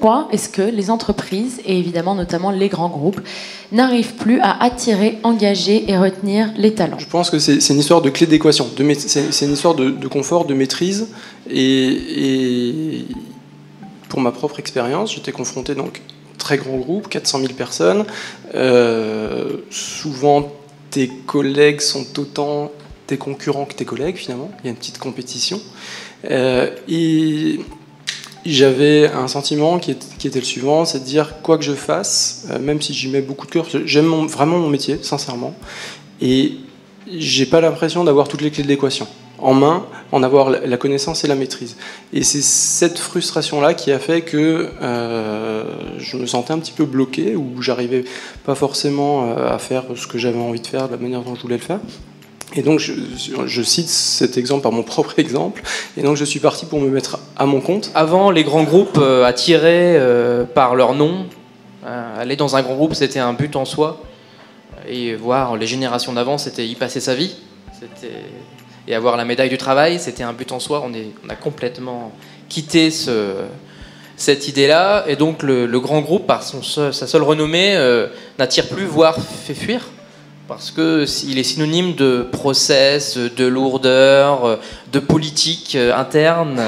pourquoi est-ce que les entreprises, et évidemment notamment les grands groupes, n'arrivent plus à attirer, engager et retenir les talents? Je pense que c'est une histoire de clé d'équation, c'est une histoire de confort, de maîtrise, et pour ma propre expérience, j'étais confronté donc très grand groupe, 400 000 personnes, souvent tes collègues sont autant tes concurrents que tes collègues finalement, il y a une petite compétition, et j'avais un sentiment qui était le suivant, c'est de dire quoi que je fasse, même si j'y mets beaucoup de cœur, j'aime vraiment mon métier, sincèrement, et j'ai pas l'impression d'avoir toutes les clés de l'équation en main, en avoir la connaissance et la maîtrise. Et c'est cette frustration-là qui a fait que je me sentais un petit peu bloqué, ou j'arrivais pas forcément à faire ce que j'avais envie de faire de la manière dont je voulais le faire. Et donc je cite cet exemple par mon propre exemple, et donc je suis parti pour me mettre à mon compte. Avant, les grands groupes attiraient par leur nom. Aller dans un grand groupe, c'était un but en soi. Et voir les générations d'avant, c'était y passer sa vie. Et avoir la médaille du travail, c'était un but en soi. On a complètement quitté cette idée-là. Et donc le grand groupe, par sa seule renommée, n'attire plus, voire fait fuir. Parce qu'il est synonyme de process, de lourdeur, de politique interne,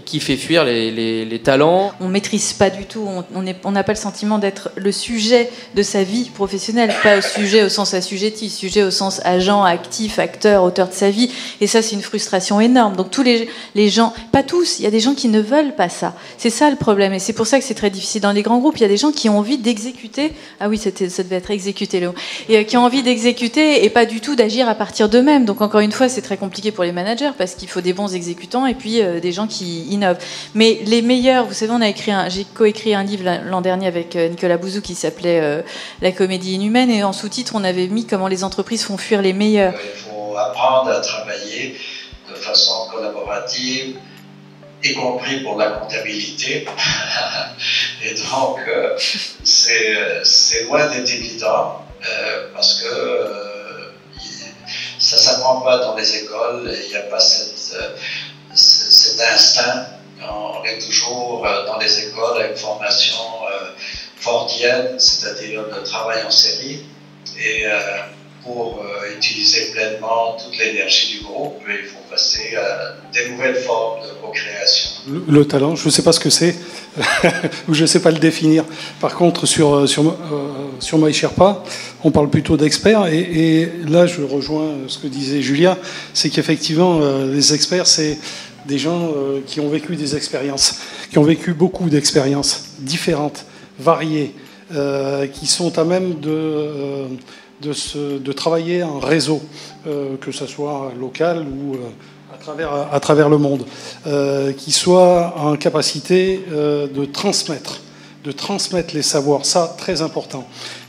qui fait fuir les talents. On ne maîtrise pas du tout, on n'a pas le sentiment d'être le sujet de sa vie professionnelle, pas sujet au sens assujetti, sujet au sens agent, actif, acteur, auteur de sa vie. Et ça, c'est une frustration énorme. Donc tous les gens, pas tous, il y a des gens qui ne veulent pas ça. C'est ça le problème. Et c'est pour ça que c'est très difficile dans les grands groupes. Il y a des gens qui ont envie d'exécuter. Ah oui, ça devait être exécuté, Léo. Et qui ont envie d'exécuter et pas du tout d'agir à partir d'eux-mêmes. Donc encore une fois, c'est très compliqué pour les managers parce qu'il faut des bons exécutants et puis des gens qui innovent. Mais les meilleurs, vous savez, j'ai coécrit un livre l'an dernier avec Nicolas Bouzou qui s'appelait La comédie inhumaine, et en sous-titre, on avait mis comment les entreprises font fuir les meilleurs. Il faut apprendre à travailler de façon collaborative, y compris pour la comptabilité. Et donc, c'est loin d'être évident parce que ça ne s'apprend pas dans les écoles, il n'y a pas cet instinct. On est toujours dans les écoles à une formation fordienne, c'est-à-dire le travail en série. Et pour utiliser pleinement toute l'énergie du groupe, il faut passer à des nouvelles formes de co-création. Le talent, je ne sais pas ce que c'est, ou je ne sais pas le définir. Par contre, sur MySherpa, on parle plutôt d'experts, et là, je rejoins ce que disait Julien, c'est qu'effectivement, les experts, c'est des gens qui ont vécu des expériences, qui ont vécu beaucoup d'expériences différentes, variées, qui sont à même de travailler en réseau, que ce soit local ou à travers le monde, qui soient en capacité de transmettre les savoirs, ça très important,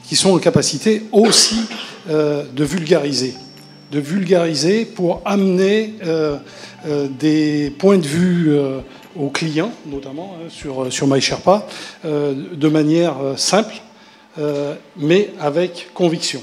qui sont en capacité aussi de vulgariser pour amener des points de vue aux clients, notamment sur MySherpa, de manière simple, mais avec conviction.